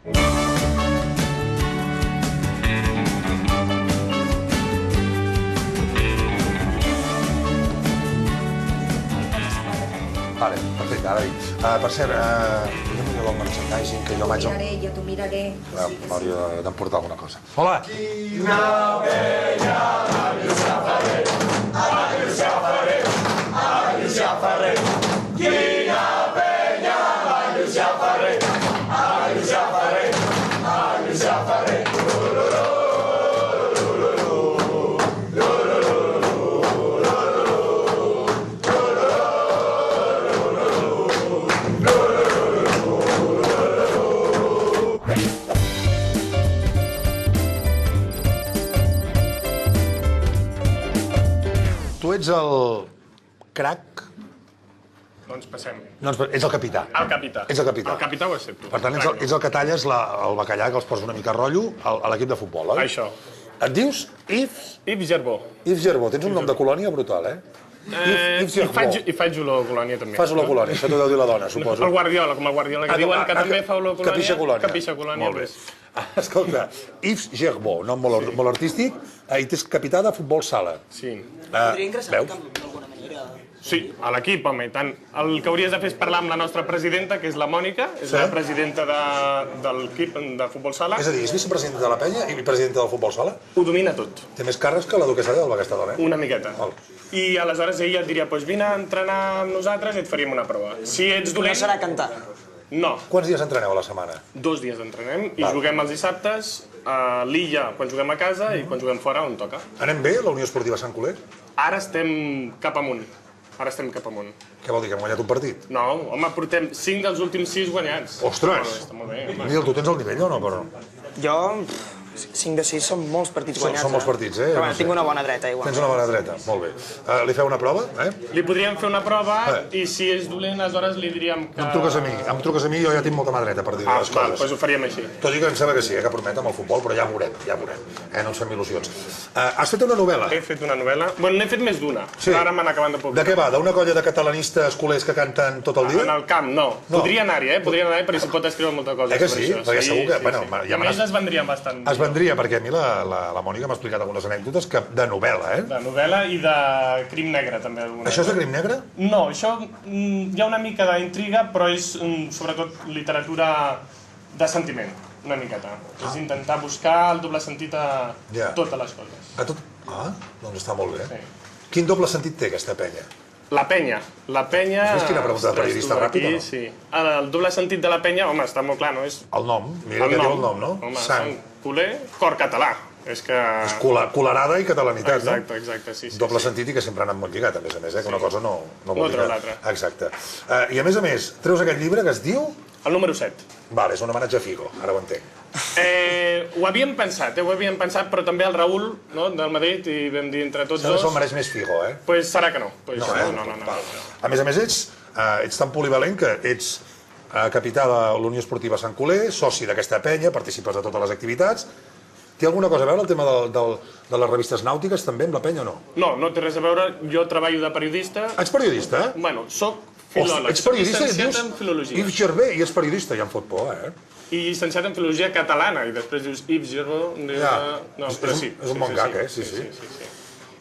Vale, perfecte, ara dic. Per cert, digue'm allò del merchandising, que jo vaig... Ja t'ho miraré. M'hauria d'emportar alguna cosa. Hola! Quina vella, la Llucia Ferrer, la Llucia Ferrer, la Llucia Ferrer. Quina vella, la Llucia Ferrer, la Llucia Ferrer, la Llucia Ferrer. Tu ets el crac? Doncs passem. No, ets el capità. El capità. Ets el capità. El capità ho accepto. Per tant, ets el que talles el bacallà, que els posa una mica rotllo a l'equip de futbol, oi? Això. Et dius Yves? Yves Gerbó. Yves Gerbó. Tens un nom de colònia brutal, eh? Yves Gerbó. I faig olor a colònia, també. Fas olor a colònia, això t'ho deu dir la dona, suposo. El Guardiola, com el Guardiola, que diuen que també fa olor a colònia. Capixa colònia. Capixa colònia. Molt bé. Escolta, Yves Gerbó, nom molt artístic, i t'és capità de futbol sala. Sí. Podria ingressar Veus? d'alguna manera. Sí, a l'equip, home, i tant. El que hauries de fer és parlar amb la nostra presidenta, que és la Mònica, és la presidenta de l'equip de futbol sala. És a dir, és vicepresidenta de la penya i presidenta del futbol sala? Ho domina tot. Té més càrrecs que la duquesa d'Alba, aquesta dona, eh? Una miqueta. I aleshores ella et diria, doncs vine a entrenar amb nosaltres i et faríem una prova. Si ets No dolent... serà cantar. No. Quants dies entreneu a la setmana? 2 dies entrenem i juguem els dissabtes a l'illa quan juguem a casa i quan juguem fora on toca. Anem bé, la Unió Esportiva Sant Coler? Ara estem cap amunt. Ara estem cap amunt. Què vol dir, que hem guanyat un partit? No, home, portem 5 dels últims 6 guanyats. Ostres! Està molt bé. Nil, tu tens el nivell o no, però? Jo, 5 de 6 són molts partits guanyats. Són molts partits, eh? Però bueno, tinc una bona dreta, igual. Tens una bona dreta, molt bé. Li feu una prova, eh? Li podríem fer una prova i si és dolent, aleshores li diríem que... Em truques a mi, jo ja tinc molta mà dreta per dir les val, coses. doncs ho faríem així. Tot i que em sembla que sí, que promet amb el futbol, però ja veurem. No ens fem il·lusions. Has fet una novel·la? He fet una novel·la. Bueno, n'he fet més d'una, però ara m'han acabant de De publicar. què va? D'una colla de catalanistes culers que canten tot el dia? En el camp, no. Podria anar-hi, Podria anar-hi, però s'hi pot escriure molta cosa que sobre sí? això. Perquè segur que... Bueno, ja a més es vendrien bastant. Es vendria, perquè a mi la Mònica m'ha explicat algunes anècdotes de novel·la, eh? De novel·la i de crim negre, també. Això és de crim negre? No, això hi ha una mica d'intriga, però és sobretot literatura de sentiment, una miqueta. És intentar buscar el doble sentit a totes les coses. A tot? Doncs està molt bé. Sí. Quin doble sentit té aquesta penya? La penya. La penya... Saps quina pregunta de periodista ràpida, no? Sí. El doble sentit de la penya, home, està molt clar, no? És El nom, mira què diu el nom, no? Home, Sant. Culer, cor català. És que... És colerada i catalanitat, no? Exacte, sí. Doble sentit i que sempre han anat molt lligat, a més, que una cosa no vol dir treu l'altra. Exacte. I a més, treus aquest llibre que es diu... El número 7. Vale, és un homenatge a Figo, ara ho entenc. Ho havíem pensat, però també el Raül, no, del Madrid, i vam dir entre tots Sembla dos... que se'l mereix més Figo, eh? Pues serà que no. No. A més, ets tan polivalent que ets capità de l'Unió Esportiva Sant Coler, soci d'aquesta penya, participes de totes les activitats. Té alguna cosa a veure el tema de les revistes nàutiques, també, amb la penya o no? No, no té res a veure. Jo treballo de periodista. Ets periodista? Bueno, soc filòleg. Ets periodista i llicenciat en filologia. Yves Gerbé, i és periodista, ja em fot por, eh? I llicenciat en filologia catalana, i després dius Yves Gerbó... No, però sí. És un bon gag, eh? Sí.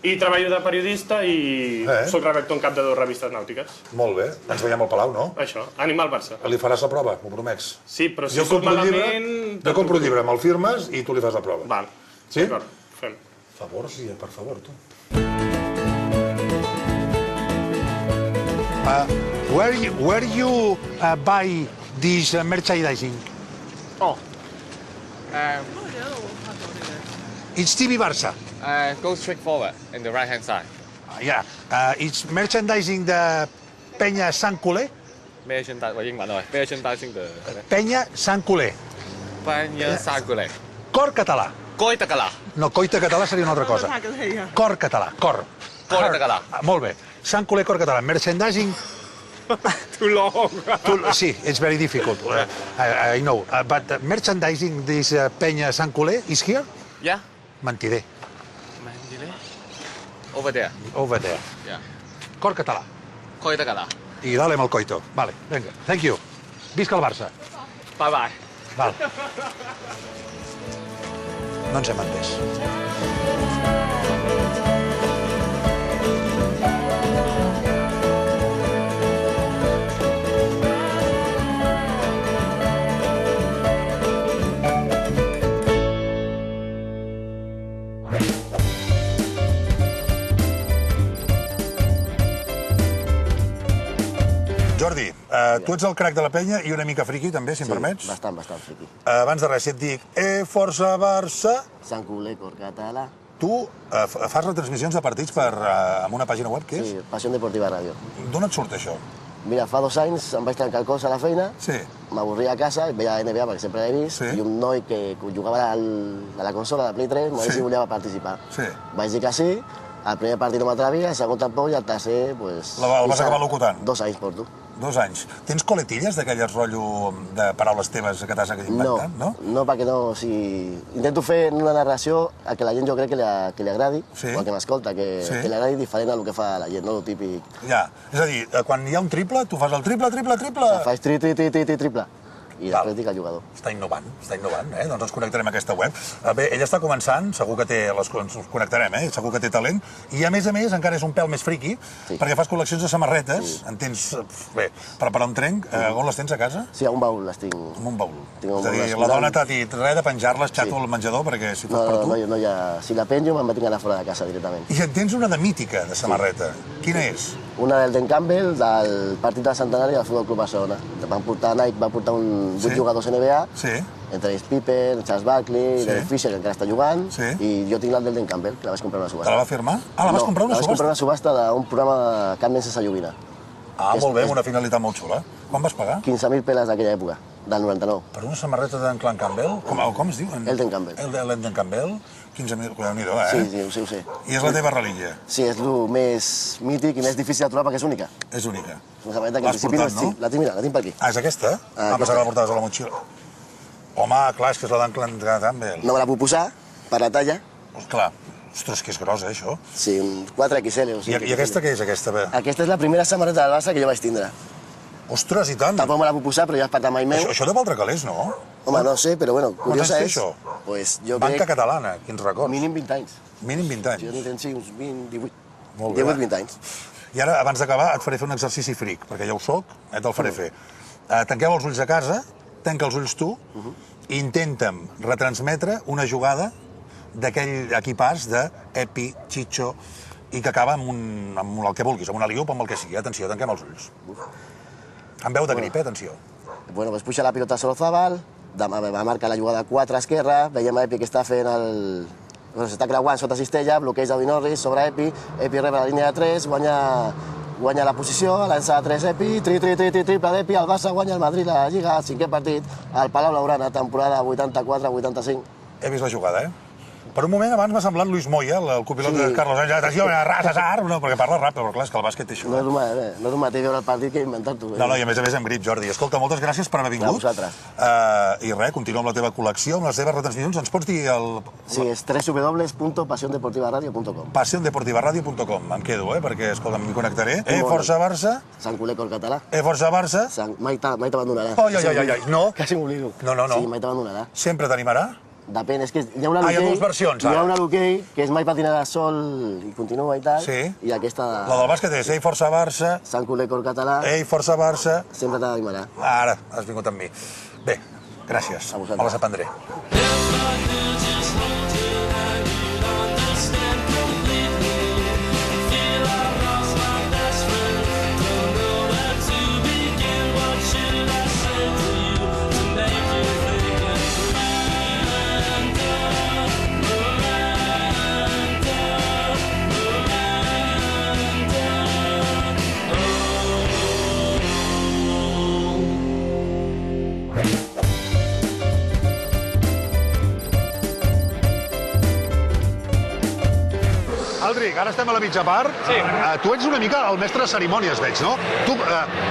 I treballo de periodista i soc redactor en cap de 2 revistes nàutiques. Molt bé, ens veiem al Palau, no? Això, Animal Barça. Li faràs la prova, m'ho promets? Sí, però si surt malament... Jo compro el llibre, me'l firmes i tu li fas la prova. Val. Sí? D'acord, fem. Favor, sí, per favor, tu. Where you buy this merchandising? It's TV Barça. Go straight forward in the right-hand side. Yeah. It's merchandising the Penya Sant Coler. Merchandise 我英文啊，merchandising the Penya Sant Coler. Penya Sant Coler. Cor català. Coi català. No, coita català seria una altra cosa. Cor català, cor. Cor català. Molt bé. Sant Coler, cor català. Merchandising... Too long. Sí, it's very difficult. I know. But merchandising this Penya Sant Coler is here? Yeah. Mentider. Over there. Over there. Yeah. Cor català. Coi català. I dale amb el coito. Vale, vinga. Thank you. Visca el Barça. Bye bye. Val. No ens hem entès. Jordi, tu ets el crac de la penya i una mica friqui, també, si em permets. Bastant friqui. Abans de res, si et dic, força Barça... Sant Culer, cor català. Tu fas retransmissions de partits amb una pàgina web, què és? Sí, Passió Deportiva Ràdio. D'on et surt això? Mira, fa 2 anys em vaig trencar el cos a la feina, Sí. m'avorria a casa, veia la NBA perquè sempre l'he vist, Sí. i un noi que jugava a la consola de Play 3 m'ha dit si volia participar. Sí. Vaig dir que sí, el primer partit no m'atrevia, el segon tampoc, i el tercer, pues... El vas acabar locutant? 2 anys porto. 2 anys. Tens coletilles d'aquelles rotllo de paraules teves que t'has inventat, no? No, perquè no, o sigui... Intento fer una narració a que la gent jo crec que li agradi, Sí. o a que m'escolta, que li agradi diferent a el que fa la gent, no el típic... Ja, és a dir, quan hi ha un triple, tu fas el triple. Faig triple, i després dic al jugador. Està innovant, Doncs ens connectarem a aquesta web. Bé, ella està començant, segur que té... Ens connectarem, segur que té talent. I a més, encara és un pèl més friqui, perquè fas col·leccions de samarretes, en tens... Bé, per parar un trenc, on les tens a casa? Sí, a un baúl les tinc. En un baúl. Tinc un És a dir, baúl la dona t'ha dit res de penjar-les, xato al menjador, perquè si fos per tu... No hi ha... Si la penjo, me'n tinc anar fora de casa directament. I en tens una de mítica, de samarreta. Quina és? Una del Den Campbell, del partit del Centenari del Futbol Club Barcelona. Nike va portar 8 jugadors NBA, entre ells Pippen, Charles Barkley, Derek Fisher, que encara està jugant, i jo tinc la del Den Campbell, que la vaig comprar a una subhasta. Te la va firmar? Ah, la vas comprar a una subhasta? La vaig comprar a una subhasta d'un programa de Carmen sense joguina. Ah, molt bé, amb una finalitat molt xula. Quan vas pagar? 15.000 peles d'aquella època, del 99. Per una samarreta d'en Clan Campbell? Com es diu? El Den Campbell. El Den Campbell? 15.000, Déu-n'hi-do, Sí, ho sé. I és la teva relíquia? Sí, és el més mític i més difícil de trobar perquè és única. És única. Una samarreta que en principi no és... Sí, la tinc per aquí. Ah, és aquesta? Ah, pensava que la portaves a la motxilla. Home, clar, és que és la d'en Clan Campbell. No me la puc posar, per la talla. Clar. Ostres, que és grossa, això. Sí, un 4XL o 5XL. I aquesta què és, aquesta? Aquesta és la primera samarreta del Barça que jo vaig tindre. Ostres, i tant! Tampoc me la puc posar, però ja és per mai meu. Això de Valtre Calés, no? Home, no sé, però bueno, curiosa és... Això? Pues jo Banca crec... catalana, quins records. Mínim 20 anys. Mínim 20 anys. Jo n'hi tens uns 20, 18. Molt bé. 18-20 anys. I ara, abans d'acabar, et faré fer un exercici fric, perquè ja ho soc, te'l faré fer. Tanqueu els ulls a casa, tanca els ulls tu, i intenta'm retransmetre una jugada d'aquell equipàs d'Epi, Chicho, i que acaba amb el que vulguis, amb una liup, amb el que sigui. Atenció, tanquem els ulls. Amb veu de grip, atenció. Bueno, pues puja la pilota a Solozábal, va marcar la jugada 4 a esquerra, veiem a Epi que està fent el... S'està creuant sota cistella, bloqueja el Norris sobre Epi, Epi rep la línia de 3, guanya la posició, lança a 3 Epi, triple d'Epi, el Barça guanya el Madrid a la Lliga, el 5è partit, al Palau Blaugrana, temporada 84-85. He vist la jugada, Per un moment abans m'ha semblat Luis Moya, el copilot de Carlos Sainz. Atenció, perquè parla ràpid, però clar, és que el bàsquet té això. No és el mateix veure el partit que inventar-t'ho. No, i a més amb grip, Jordi. Escolta, moltes gràcies per haver vingut. A vosaltres. I res, continua amb la teva col·lecció, amb les teves retransmissions. Ens pots dir el... Sí, és www.pasiondeportivaradio.com. Pasiondeportivaradio.com. Em quedo, perquè, escolta, m'hi connectaré. Força Barça. Sant Culer, cor català. Força Barça. Mai t'abandonarà. Ai, no. Quasi m'oblido. No. Sí, mai t'abandonarà. Sempre t'animarà? Depèn, és que hi ha una hi ha dues versions, ara. Hi ha una l'hoquei, que és mai patinarà sol i continua i tal, i aquesta... La del bàsquet és Força Barça. Sant Culer, cor català. Força Barça. Sempre t'animarà. Ara, has vingut amb mi. Bé, gràcies. Me les aprendré. Aldric, ara estem a la mitja part. Sí. Tu ets una mica el mestre de cerimònies, veig, no? Tu,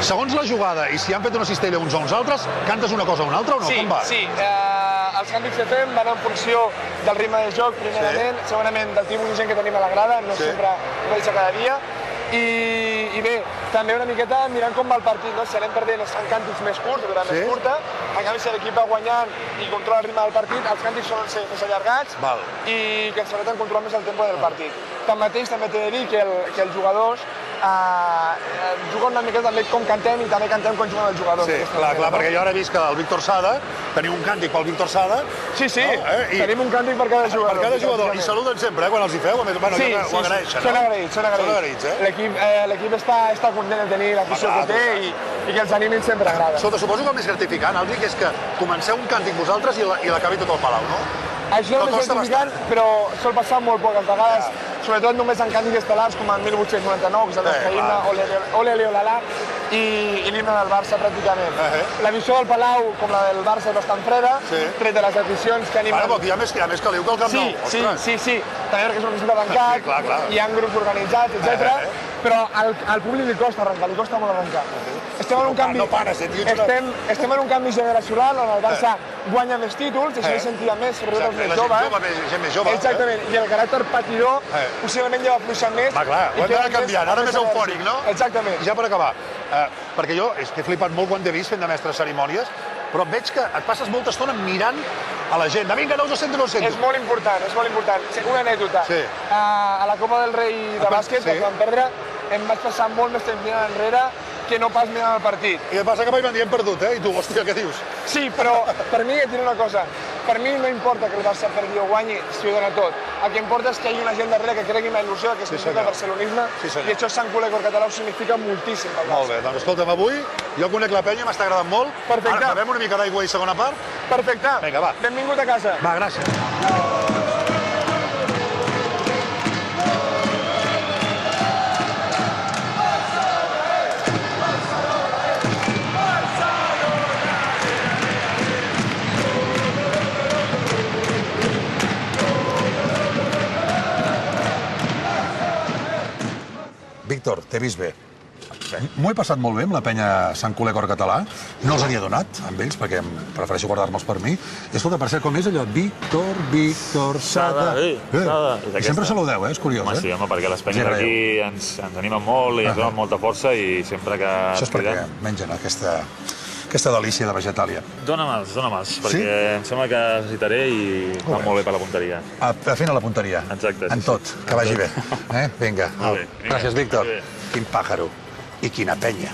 segons la jugada i si han fet una cistella uns o uns altres, cantes una cosa o una altra o no? Com va? Sí. Els canvis que fem van en funció del ritme de joc, primerament, segurament del tipus de gent que tenim a la grada, no sempre ho veig cada dia, I bé, també una miqueta mirant com va el partit, no? Si anem perdent es fan càntics més curts, durant més curta, en canvi si l'equip va guanyant i controla el ritme del partit, els càntics solen ser més allargats i que ens permeten controlar més el tempo del partit. Tanmateix, també t'he de dir que els jugadors juguen una miqueta també com cantem i també cantem quan juguen els jugadors. Sí, clar, perquè jo ara he vist que el Víctor Sada, teniu un càntic pel Víctor Sada. Sí, tenim un càntic per cada jugador. Per cada jugador, i saluden sempre, quan els hi feu, bueno, ho agraeixen. Són agraïts. L'equip està content de tenir l'afició que té i que els animin sempre agrada. Escolta, suposo que el més gratificant, Aldric, és que comenceu un càntic vosaltres i l'acabi tot el Palau, no? Això és gratificant, però sol passar molt poques vegades, sobretot només en càntics estel·lars com el 1899, que és el nostre himne, Ole Ole Olala, i l'himne del Barça pràcticament. La visió del Palau, com la del Barça, no és tan freda, tret de les aficions que animen... Bueno, hi ha més caliu que el Camp Nou. Sí, també perquè és un recinte tancat, hi ha grups organitzats, etc. Però al públic li costa arrencar, li costa molt arrencar. Estem en un canvi generacional on el Barça guanya més títols, i això hi sentia més, sobretot els més joves. Gent més jove. Exactament, i el caràcter patidor possiblement ja va fluixant més. Va, clar, ho hem d'anar canviant, ara més eufòric, no? Exactament. I ja per acabar, perquè jo he flipat molt quan t'he vist fent de mestre de cerimònies, però veig que et passes molta estona mirant a la gent. Vinga, no us sento, no us sento. És molt important. Una anècdota. A la Copa del Rei de bàsquet, que vam perdre, em vaig passar molt més temps mirant enrere que no pas mirant el partit. I el passa que mai van dir hem perdut, I tu, hòstia, què dius? Sí, però per mi et diré una cosa. Per mi no importa que el Barça perdi o guanyi si ho dona tot. El que importa és que hi hagi una gent darrere que cregui en la il·lusió que significa el barcelonisme, i això Sant Culer Cor Català ho significa moltíssim pel Barça. Molt bé, doncs escolta'm, avui jo conec la penya, m'està agradant molt. Perfecte. Ara bevem una mica d'aigua i segona part? Perfecte. Vinga, va. Benvingut a casa. Va, gràcies. Víctor, t'he vist bé. M'ho he passat molt bé amb la penya Sant Culer Cor Català. No els havia donat amb ells, perquè prefereixo guardar-me'ls per mi. I escolta, per cert, com és allò? Víctor, Sada... Sada. I sempre saludeu, és curiós, Home, sí, perquè les penyes aquí ens animen molt i ens donen molta força i sempre que... Això és perquè mengen aquesta delícia de vegetàlia. Dóna'm-els, perquè em sembla que necessitaré i va molt bé per la punteria. Afina la punteria. Exacte. En tot, que vagi bé. Vinga. Molt bé. Gràcies, Víctor. Quin pàjaro i quina penya.